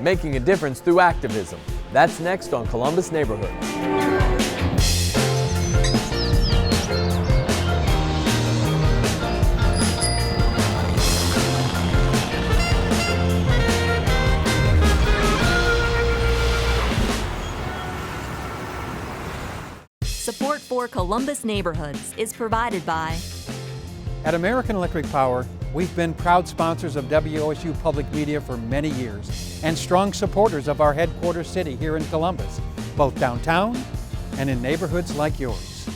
making a difference through activism. That's next on Columbus Neighborhood. Support for Columbus Neighborhoods is provided by... At American Electric Power, we've been proud sponsors of WOSU Public Media for many years and strong supporters of our headquarters city here in Columbus, both downtown and in neighborhoods like yours.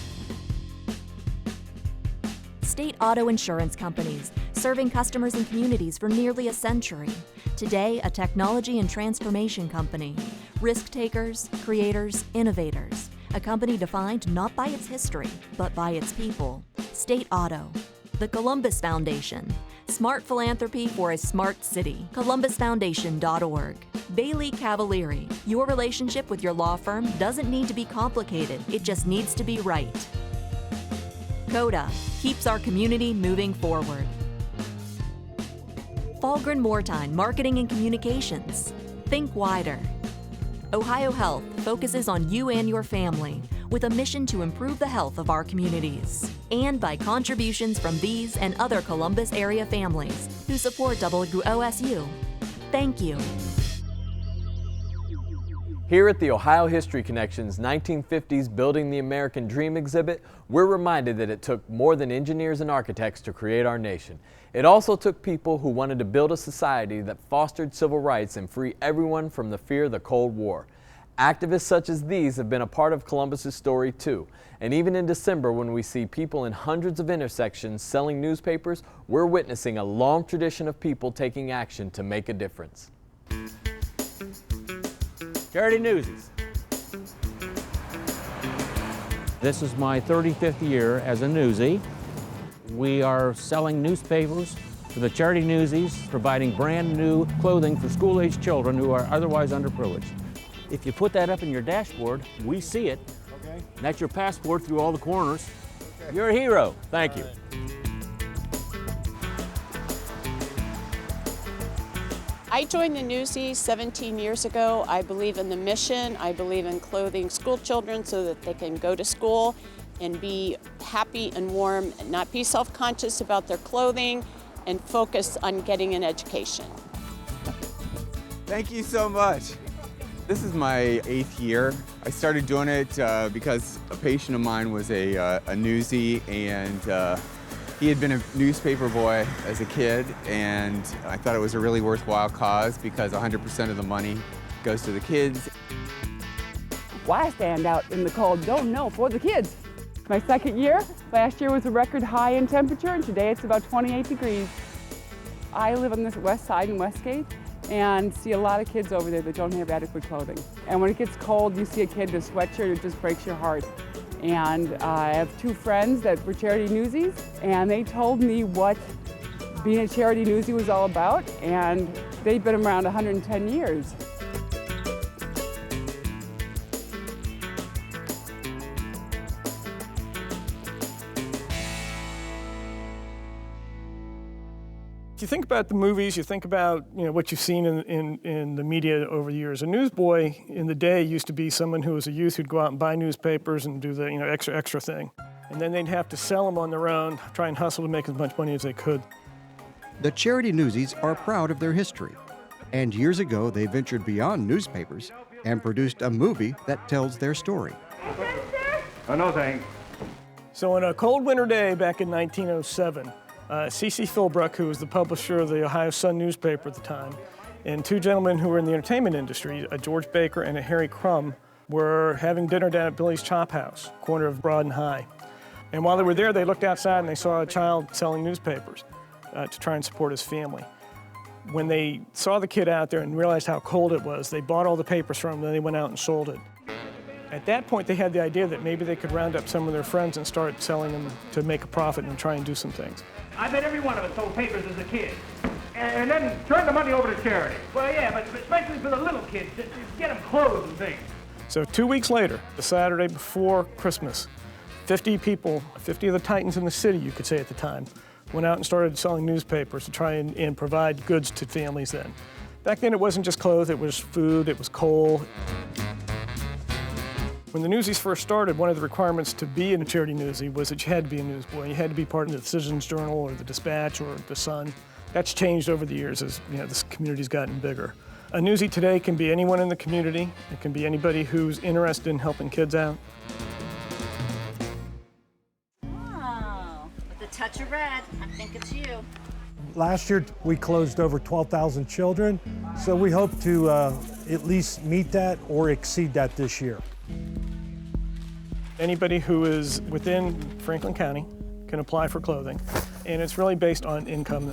State Auto Insurance Companies, serving customers and communities for nearly a century. Today, a technology and transformation company. Risk takers, creators, innovators. A company defined not by its history, but by its people. State Auto. The Columbus Foundation. Smart philanthropy for a smart city. ColumbusFoundation.org. Bailey Cavalieri. Your relationship with your law firm doesn't need to be complicated, it just needs to be right. CODA. Keeps our community moving forward. Falgren Mortine Marketing and Communications. Think wider. Ohio Health focuses on you and your family with a mission to improve the health of our communities. And by contributions from these and other Columbus area families who support WOSU. Thank you. Here at the Ohio History Connection's 1950s Building the American Dream exhibit, we're reminded that it took more than engineers and architects to create our nation. It also took people who wanted to build a society that fostered civil rights and free everyone from the fear of the Cold War. Activists such as these have been a part of Columbus's story too. And even in December, when we see people in hundreds of intersections selling newspapers, we're witnessing a long tradition of people taking action to make a difference. Charity Newsies. This is my 35th year as a newsie. We are selling newspapers for the Charity Newsies, providing brand new clothing for school-aged children who are otherwise underprivileged. If you put that up in your dashboard, we see it. Okay. And that's your passport through all the corners. Okay. You're a hero. Thank you. I joined the Newsies 17 years ago. I believe in the mission. I believe in clothing school children so that they can go to school and be happy and warm, and not be self-conscious about their clothing, and focus on getting an education. Thank you so much. This is my 8th year. I started doing it because a patient of mine was a newsie, and he had been a newspaper boy as a kid, and I thought it was a really worthwhile cause because 100% of the money goes to the kids. Why I stand out in the cold, don't know, for the kids. My 2nd year. Last year was a record high in temperature, and today it's about 28 degrees. I live on the west side in Westgate and see a lot of kids over there that don't have adequate clothing. And when it gets cold, you see a kid in a sweatshirt, it just breaks your heart. And I have 2 friends that were Charity Newsies, and they told me what being a Charity Newsie was all about, and they've been around 110 years. If you think about the movies, you think about what you've seen in the media over the years. A newsboy in the day used to be someone who was a youth who'd go out and buy newspapers and do the extra thing. And then they'd have to sell them on their own, try and hustle to make as much money as they could. The Charity Newsies are proud of their history. And years ago, they ventured beyond newspapers and produced a movie that tells their story. Oh, no thanks. So on a cold winter day back in 1907, C.C. Philbrook, who was the publisher of the Ohio Sun newspaper at the time, and 2 gentlemen who were in the entertainment industry, a George Baker and a Harry Crumb, were having dinner down at Billy's Chop House, corner of Broad and High. And while they were there, they looked outside and they saw a child selling newspapers to try and support his family. When they saw the kid out there and realized how cold it was, they bought all the papers from him, then they went out and sold it. At that point, they had the idea that maybe they could round up some of their friends and start selling them to make a profit and try and do some things. I bet every one of us sold papers as a kid. And then turn the money over to charity. Well, yeah, but especially for the little kids, to get them clothes and things. So 2 weeks later, the Saturday before Christmas, 50 people, 50 of the titans in the city, you could say at the time, went out and started selling newspapers to try and provide goods to families then. Back then it wasn't just clothes, it was food, it was coal. When the Newsies first started, one of the requirements to be in a charity newsie was that you had to be a newsboy. You had to be part of the Citizens Journal or the Dispatch or the Sun. That's changed over the years as this community's gotten bigger. A newsie today can be anyone in the community. It can be anybody who's interested in helping kids out. Oh, with a touch of red, I think it's you. Last year we closed over 12,000 children, so we hope to at least meet that or exceed that this year. Anybody who is within Franklin County can apply for clothing, and it's really based on income.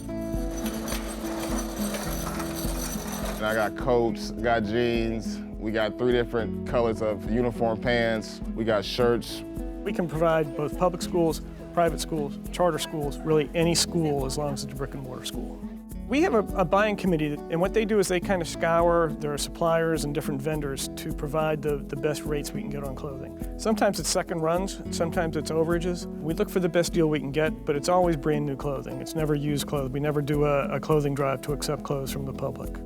I got coats, got jeans, we got 3 different colors of uniform pants, we got shirts. We can provide both public schools, private schools, charter schools, really any school as long as it's a brick and mortar school. We have a buying committee, and what they do is they kind of scour their suppliers and different vendors to provide the best rates we can get on clothing. Sometimes it's second runs, sometimes it's overages. We look for the best deal we can get, but it's always brand new clothing. It's never used clothes. We never do a clothing drive to accept clothes from the public.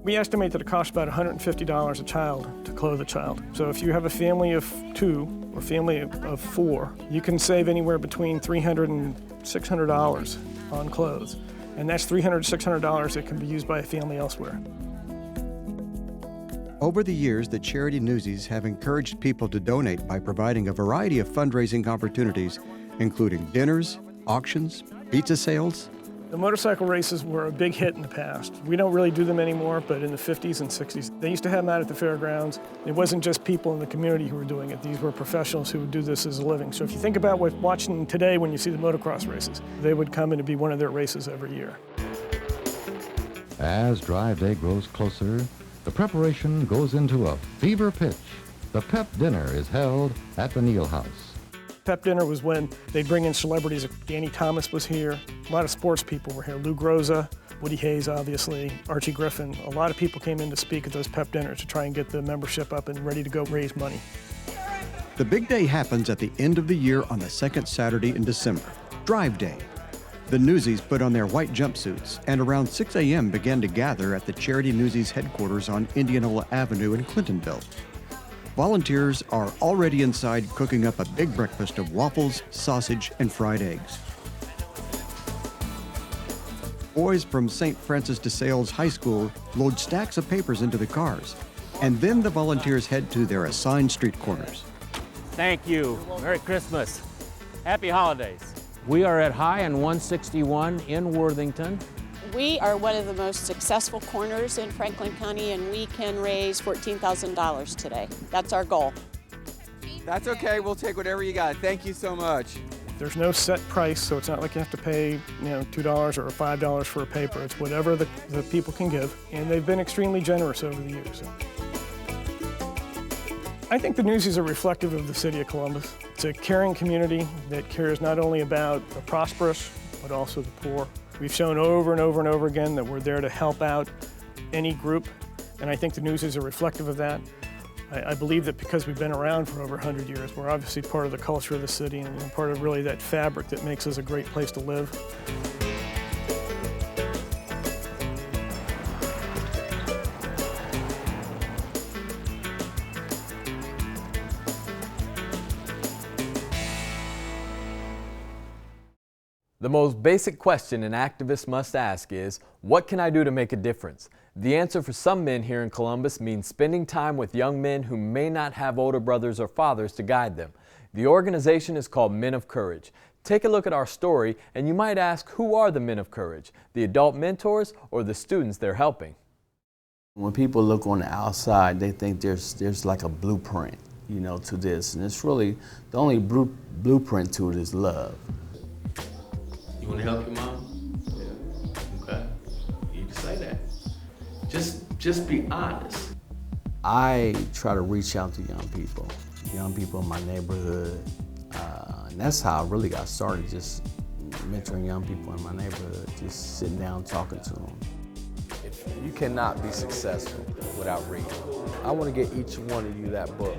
We estimate that it costs about $150 a child to clothe a child. So if you have a family of 2 or family of 4, you can save anywhere between $300 and $600 on clothes. And that's $300 to $600 that can be used by a family elsewhere. Over the years, the Charity Newsies have encouraged people to donate by providing a variety of fundraising opportunities, including dinners, auctions, pizza sales. The motorcycle races were a big hit in the past. We don't really do them anymore, but in the 50s and 60s, they used to have them out at the fairgrounds. It wasn't just people in the community who were doing it. These were professionals who would do this as a living. So if you think about watching today when you see the motocross races, they would come in to be one of their races every year. As Drive Day grows closer, the preparation goes into a fever pitch. The pep dinner is held at the Neal House. Pep dinner was when they'd bring in celebrities. Danny Thomas was here. A lot of sports people were here. Lou Groza, Woody Hayes, obviously, Archie Griffin. A lot of people came in to speak at those pep dinners to try and get the membership up and ready to go raise money. The big day happens at the end of the year on the second Saturday in December, Drive Day. The Newsies put on their white jumpsuits and around 6 a.m. began to gather at the Charity Newsies headquarters on Indianola Avenue in Clintonville. Volunteers are already inside cooking up a big breakfast of waffles, sausage, and fried eggs. Boys from St. Francis de Sales High School load stacks of papers into the cars, and then the volunteers head to their assigned street corners. Thank you. Merry Christmas. Happy holidays. We are at High and 161 in Worthington. We are one of the most successful corners in Franklin County, and we can raise $14,000 today. That's our goal. That's okay, we'll take whatever you got. Thank you so much. There's no set price, so it's not like you have to pay $2 or $5 for a paper. It's whatever the people can give, and they've been extremely generous over the years. I think the Newsies are reflective of the city of Columbus. It's a caring community that cares not only about the prosperous, but also the poor. We've shown over and over and over again that we're there to help out any group, and I think the Newsies are reflective of that. I believe that because we've been around for over 100 years, we're obviously part of the culture of the city and we're part of really that fabric that makes us a great place to live. The most basic question an activist must ask is, what can I do to make a difference? The answer for some men here in Columbus means spending time with young men who may not have older brothers or fathers to guide them. The organization is called Men of Courage. Take a look at our story and you might ask, who are the Men of Courage? The adult mentors or the students they're helping? When people look on the outside, they think there's like a blueprint, to this. And it's really, the only blueprint to it is love. You want to help your mom? Yeah. Okay. You can say that. Just be honest. I try to reach out to young people in my neighborhood. And that's how I really got started, just mentoring young people in my neighborhood, just sitting down talking to them. You cannot be successful without reading. I want to get each one of you that book.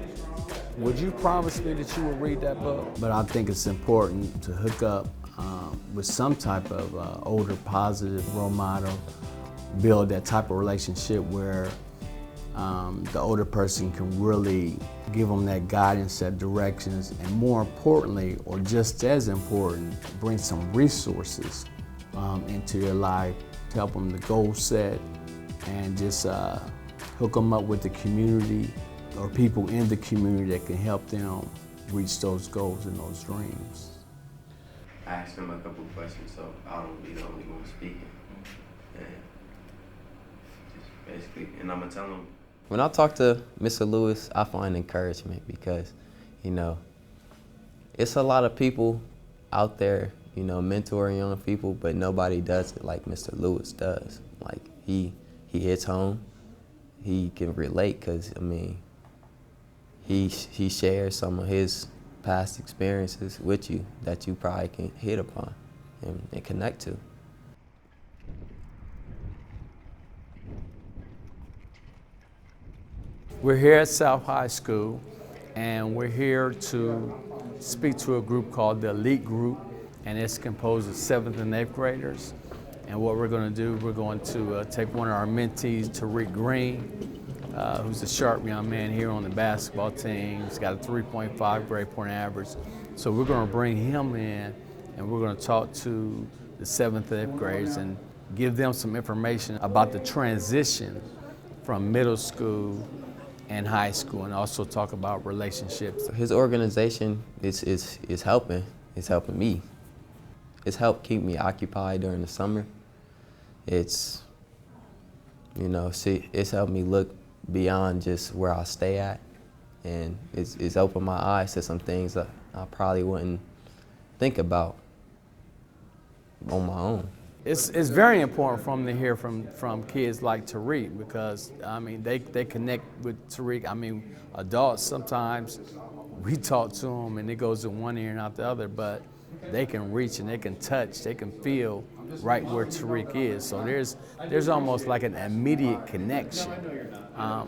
Would you promise me that you will read that book? But I think it's important to hook up with some type of older positive role model build that type of relationship where the older person can really give them that guidance, that directions, and more importantly, or just as important, bring some resources into their life to help them to goal set and just hook them up with the community or people in the community that can help them reach those goals and those dreams. I asked him a couple questions, so I don't be the only one speaking. And just basically, and I'm gonna tell him. When I talk to Mr. Lewis, I find encouragement because, you know, it's a lot of people out there, you know, mentoring young people, but nobody does it like Mr. Lewis does. Like, he hits home. He can relate because, I mean, he shares some of his past experiences with you that you probably can hit upon and connect to. We're here at South High School, and we're here to speak to a group called the Elite Group, and it's composed of 7th and 8th graders. And what we're going to do, we're going to take one of our mentees, Tariq Green, who's a sharp young man here on the basketball team. He's got a 3.5 grade point average. So we're going to bring him in, and we're going to talk to the 7th and 8th graders and give them some information about the transition from middle school and high school, and also talk about relationships. His organization is helping. It's helping me. It's helped keep me occupied during the summer. It's, you know, it's helped me look beyond just where I stay at, and it's opened my eyes to some things that I probably wouldn't think about on my own. It's very important for them to hear from kids like Tariq because, I mean, they connect with Tariq. I mean, adults, sometimes we talk to them and it goes in one ear and out the other, but they can reach and they can touch, they can feel right where Tariq is. So there's almost like an immediate connection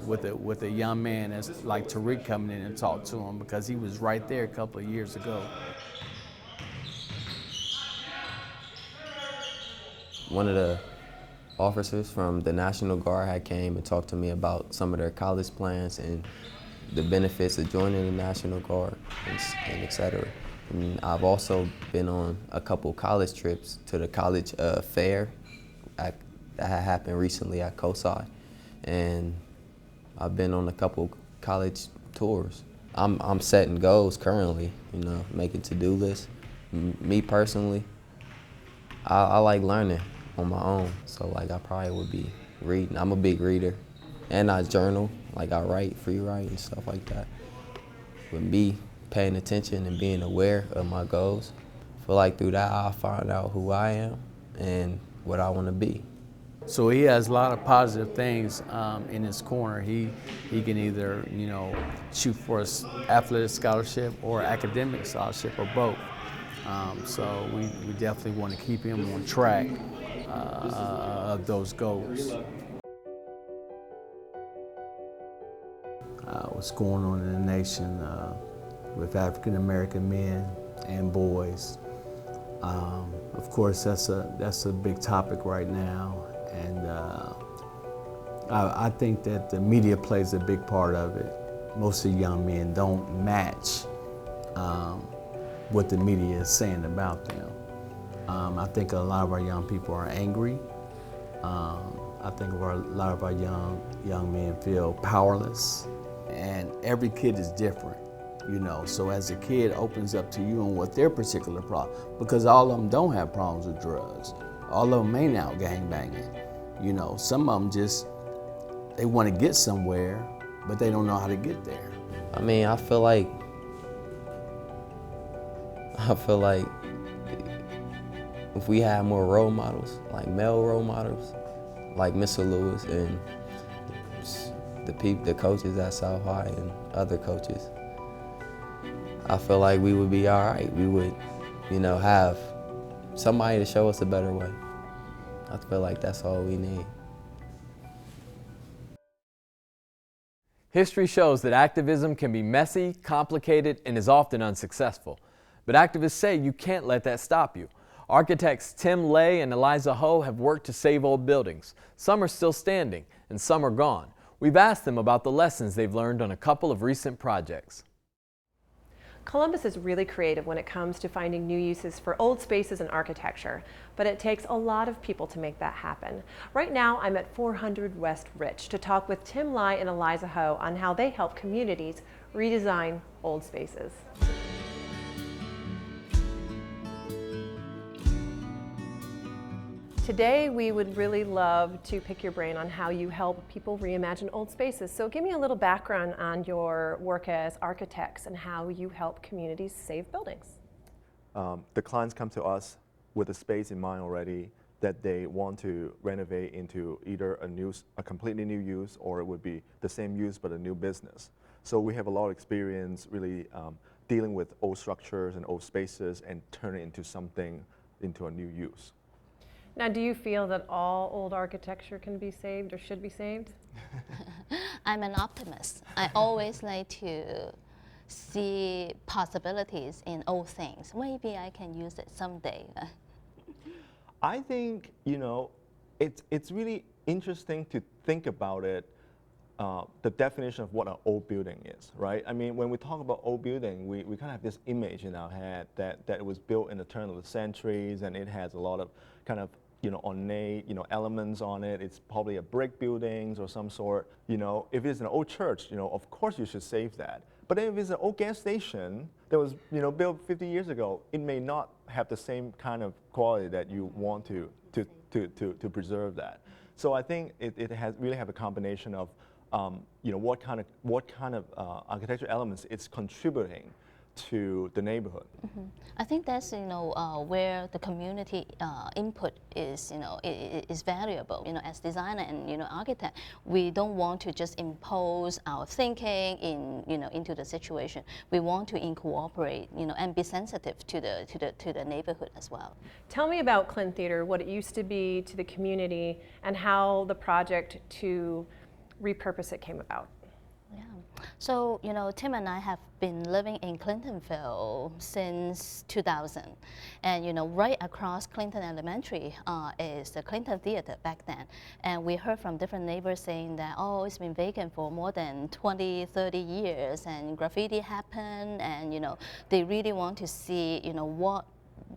with a young man that's like Tariq coming in and talk to him because he was right there a couple of years ago. One of the officers from the National Guard had came and talked to me about some of their college plans and the benefits of joining the National Guard and et cetera. And I've also been on a couple college trips to the college fair that had happened recently at COSI, and I've been on a couple college tours. I'm setting goals currently, you know, making to-do lists. Me personally, I like learning on my own, so like I probably would be reading. I'm a big reader, and I journal, like I write, free write and stuff like that. With me paying attention and being aware of my goals, I feel like through that I'll find out who I am and what I want to be. So he has a lot of positive things in his corner. He can either, you know, shoot for an athletic scholarship or academic scholarship or both. So we definitely want to keep him on track of those goals. What's going on in the nation with African American men and boys? Of course, that's a big topic right now, and I think that the media plays a big part of it. Most of the young men don't match what the media is saying about them. I think a lot of our young people are angry. I think a lot of our young men feel powerless, and every kid is different, you know. So as a kid opens up to you on what their particular problem, because all of them don't have problems with drugs. All of them ain't out gangbanging, you know. Some of them just, they want to get somewhere, but they don't know how to get there. I mean, I feel like if we had more role models, like male role models, like Mr. Lewis and the coaches at South High and other coaches, I feel like we would be all right. We would, you know, have somebody to show us a better way. I feel like that's all we need. History shows that activism can be messy, complicated, and is often unsuccessful. But activists say you can't let that stop you. Architects Tim Lay and Eliza Ho have worked to save old buildings. Some are still standing and some are gone. We've asked them about the lessons they've learned on a couple of recent projects. Columbus is really creative when it comes to finding new uses for old spaces and architecture, but it takes a lot of people to make that happen. Right now, I'm at 400 West Rich to talk with Tim Lay and Eliza Ho on how they help communities redesign old spaces. Today, we would really love to pick your brain on how you help people reimagine old spaces. So give me a little background on your work as architects and how you help communities save buildings. The clients come to us with a space in mind already that they want to renovate into either a completely new use, or it would be the same use but a new business. So we have a lot of experience really dealing with old structures and old spaces and turn it into something, into a new use. Now, do you feel that all old architecture can be saved or should be saved? I'm an optimist. I always like to see possibilities in old things. Maybe I can use it someday. I think, you know, it's really interesting to think about it, the definition of what an old building is, right? I mean, when we talk about old building, we kind of have this image in our head that it was built in the turn of the centuries and it has a lot of kind of, you know, ornate, you know, elements on it. It's probably a brick buildings or some sort. You know, if it's an old church, you know, of course you should save that. But then if it's an old gas station that was, you know, built 50 years ago, it may not have the same kind of quality that you want to preserve that. So I think it has really have a combination of, you know, what kind of architectural elements it's contributing to the neighborhood. Mm-hmm. I think that's, you know, where the community input is, you know, is valuable. You know, as designer and, you know, architect, we don't want to just impose our thinking in, you know, into the situation. We want to incorporate, you know, and be sensitive to the neighborhood as well. Tell me about Clinton Theater, what it used to be to the community, and how the project to repurpose it came about. Yeah. So, you know, Tim and I have been living in Clintonville since 2000. And, you know, right across Clinton Elementary is the Clinton Theater back then. And we heard from different neighbors saying that, oh, it's been vacant for more than 20, 30 years and graffiti happened. And, you know, they really want to see, you know, what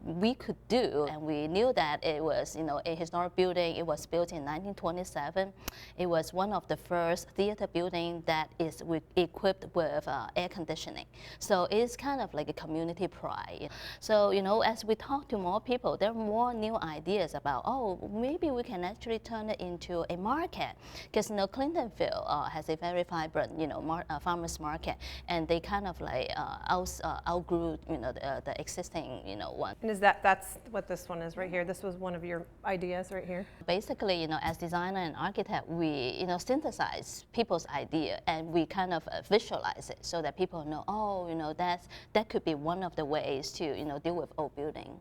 we could do, and we knew that it was, you know, a historic building. It was built in 1927. It was one of the first theater building that is equipped with air conditioning. So it's kind of like a community pride. So, you know, as we talk to more people, there are more new ideas about, oh, maybe we can actually turn it into a market, because, you know, Clintonville has a very vibrant, you know, farmers market, and they kind of like outgrew, you know, the existing, you know, one. And is that's what this one is right here? This was one of your ideas right here? Basically, you know, as designer and architect, we, you know, synthesize people's idea and we kind of visualize it so that people know, oh, you know, that could be one of the ways to, you know, deal with old building.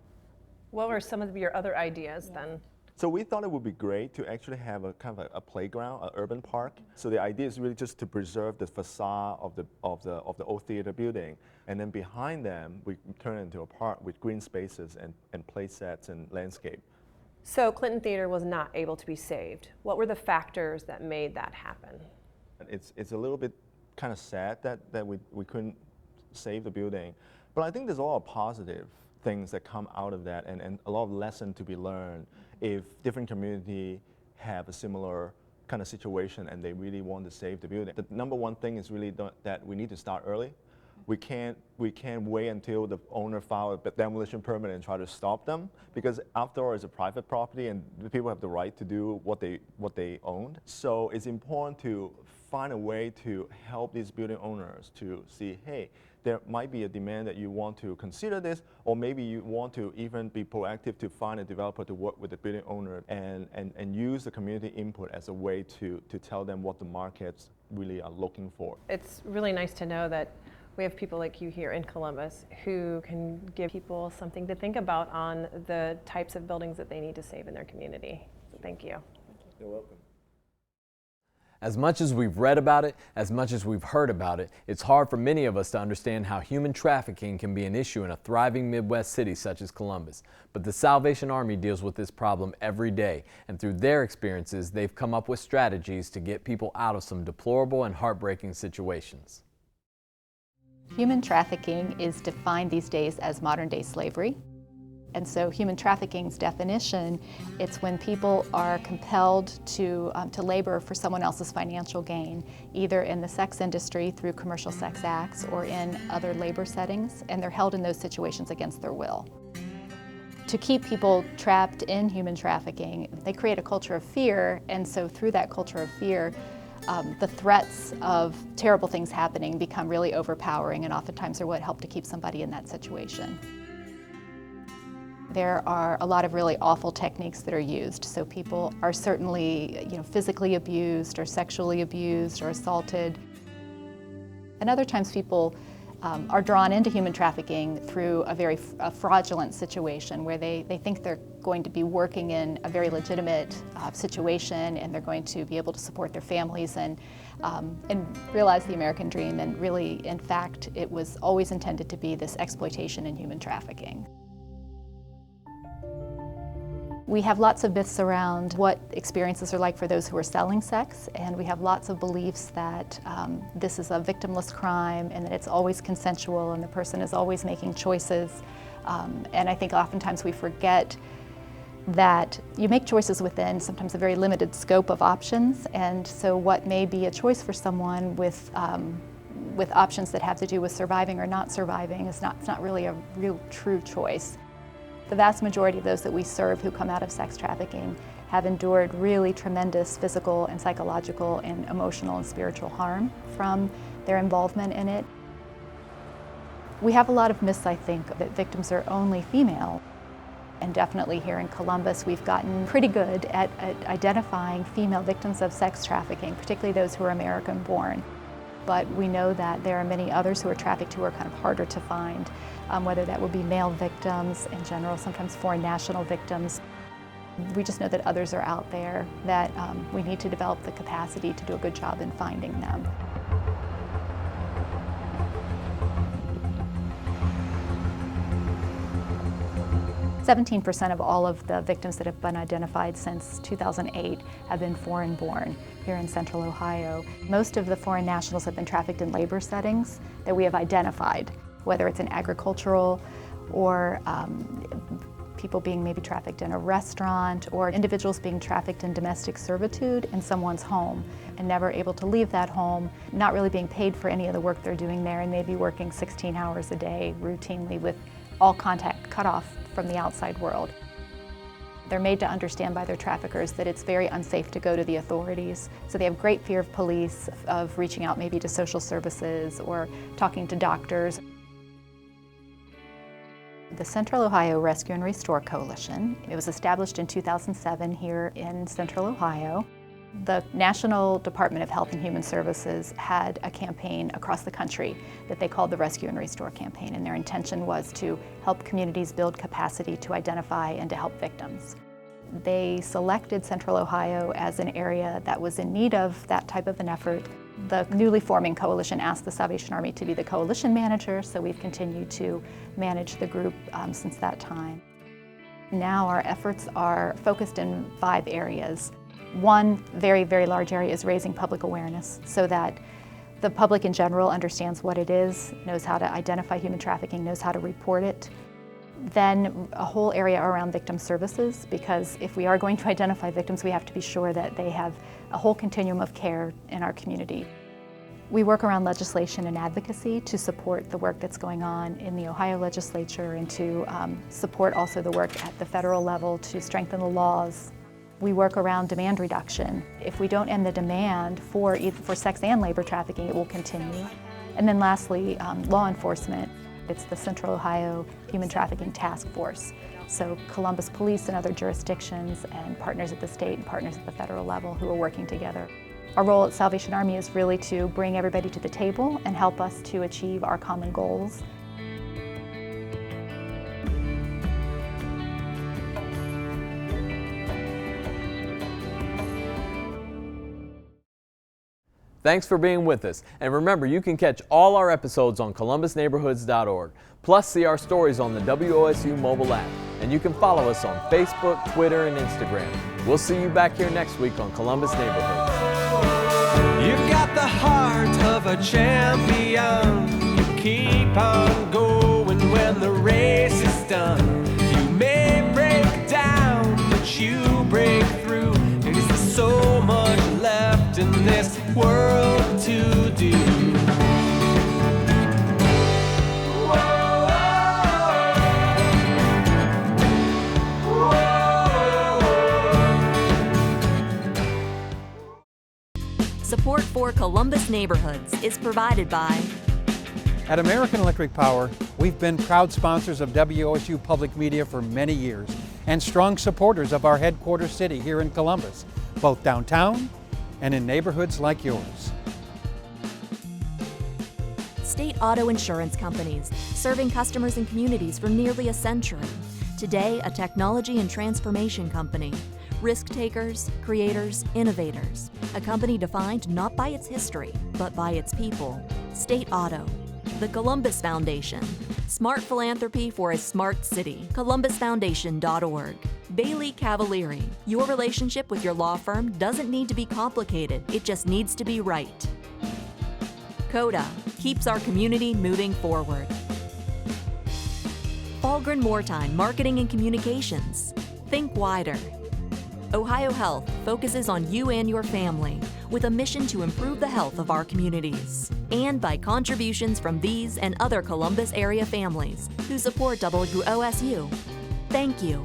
What were some of your other ideas then? So we thought it would be great to actually have a kind of a playground, an urban park. So the idea is really just to preserve the facade of the old theater building, and then behind them we turn it into a park with green spaces and play sets and landscape. So Clinton Theater was not able to be saved. What were the factors that made that happen? It's a little bit kind of sad that we couldn't save the building, but I think there's a lot of positive things that come out of that, and a lot of lesson to be learned if different community have a similar kind of situation and they really want to save the building. The number one thing is really that we need to start early. We can't wait until the owner file a demolition permit and try to stop them, because after all, it's a private property and the people have the right to do what they owned. So it's important to find a way to help these building owners to see, hey, there might be a demand that you want to consider this, or maybe you want to even be proactive to find a developer to work with the building owner and use the community input as a way to tell them what the markets really are looking for. It's really nice to know that we have people like you here in Columbus who can give people something to think about on the types of buildings that they need to save in their community. So thank you. You're welcome. As much as we've read about it, as much as we've heard about it, it's hard for many of us to understand how human trafficking can be an issue in a thriving Midwest city such as Columbus. But the Salvation Army deals with this problem every day, and through their experiences, they've come up with strategies to get people out of some deplorable and heartbreaking situations. Human trafficking is defined these days as modern-day slavery. And so human trafficking's definition, it's when people are compelled to labor for someone else's financial gain, either in the sex industry through commercial sex acts or in other labor settings, and they're held in those situations against their will. To keep people trapped in human trafficking, they create a culture of fear, and so through that culture of fear, the threats of terrible things happening become really overpowering, and oftentimes are what help to keep somebody in that situation. There are a lot of really awful techniques that are used. So people are certainly, physically abused or sexually abused or assaulted. And other times people are drawn into human trafficking through a very fraudulent situation where they think they're going to be working in a very legitimate situation, and they're going to be able to support their families and realize the American dream. And really, in fact, it was always intended to be this exploitation in human trafficking. We have lots of myths around what experiences are like for those who are selling sex, and we have lots of beliefs that this is a victimless crime and that it's always consensual and the person is always making choices. And I think oftentimes we forget that you make choices within sometimes a very limited scope of options, and so what may be a choice for someone with options that have to do with surviving or not surviving it's not really a real true choice. The vast majority of those that we serve who come out of sex trafficking have endured really tremendous physical and psychological and emotional and spiritual harm from their involvement in it. We have a lot of myths, I think, that victims are only female. And definitely here in Columbus, we've gotten pretty good at identifying female victims of sex trafficking, particularly those who are American-born. But we know that there are many others who are trafficked who are kind of harder to find, whether that would be male victims in general, sometimes foreign national victims. We just know that others are out there, that we need to develop the capacity to do a good job in finding them. %17% of all of the victims that have been identified since 2008 have been foreign-born here in Central Ohio. Most of the foreign nationals have been trafficked in labor settings that we have identified, whether it's in agricultural or people being maybe trafficked in a restaurant, or individuals being trafficked in domestic servitude in someone's home and never able to leave that home, not really being paid for any of the work they're doing there, and maybe working 16 hours a day routinely with all contact cut off from the outside world. They're made to understand by their traffickers that it's very unsafe to go to the authorities. So they have great fear of police, of reaching out maybe to social services or talking to doctors. The Central Ohio Rescue and Restore Coalition, it was established in 2007 here in Central Ohio. The National Department of Health and Human Services had a campaign across the country that they called the Rescue and Restore campaign, and their intention was to help communities build capacity to identify and to help victims. They selected Central Ohio as an area that was in need of that type of an effort. The newly forming coalition asked the Salvation Army to be the coalition manager, so we've continued to manage the group since that time. Now our efforts are focused in 5 areas. One very, very large area is raising public awareness so that the public in general understands what it is, knows how to identify human trafficking, knows how to report it. Then a whole area around victim services, because if we are going to identify victims, we have to be sure that they have a whole continuum of care in our community. We work around legislation and advocacy to support the work that's going on in the Ohio legislature and to support also the work at the federal level to strengthen the laws. We work around demand reduction. If we don't end the demand for sex and labor trafficking, it will continue. And then lastly, law enforcement. It's the Central Ohio Human Trafficking Task Force. So Columbus Police and other jurisdictions and partners at the state and partners at the federal level who are working together. Our role at Salvation Army is really to bring everybody to the table and help us to achieve our common goals. Thanks for being with us. And remember, you can catch all our episodes on columbusneighborhoods.org. Plus, see our stories on the WOSU mobile app. And you can follow us on Facebook, Twitter, and Instagram. We'll see you back here next week on Columbus Neighborhoods. You've got the heart of a champion. You keep on going when the race is done. You may break down, but you break through. There's so much left in this world to do. Support for Columbus Neighborhoods is provided by... At American Electric Power, we've been proud sponsors of WOSU Public Media for many years and strong supporters of our headquarters city here in Columbus, both downtown and in neighborhoods like yours. State Auto Insurance Companies, serving customers and communities for nearly a century. Today, a technology and transformation company. Risk takers, creators, innovators. A company defined not by its history, but by its people. State Auto. The Columbus Foundation. Smart philanthropy for a smart city. ColumbusFoundation.org. Bailey Cavalieri. Your relationship with your law firm doesn't need to be complicated, it just needs to be right. CODA. Keeps our community moving forward. Falgren Moortime Marketing and Communications. Think wider. Ohio Health focuses on you and your family with a mission to improve the health of our communities. And by contributions from these and other Columbus area families who support WOSU. Thank you.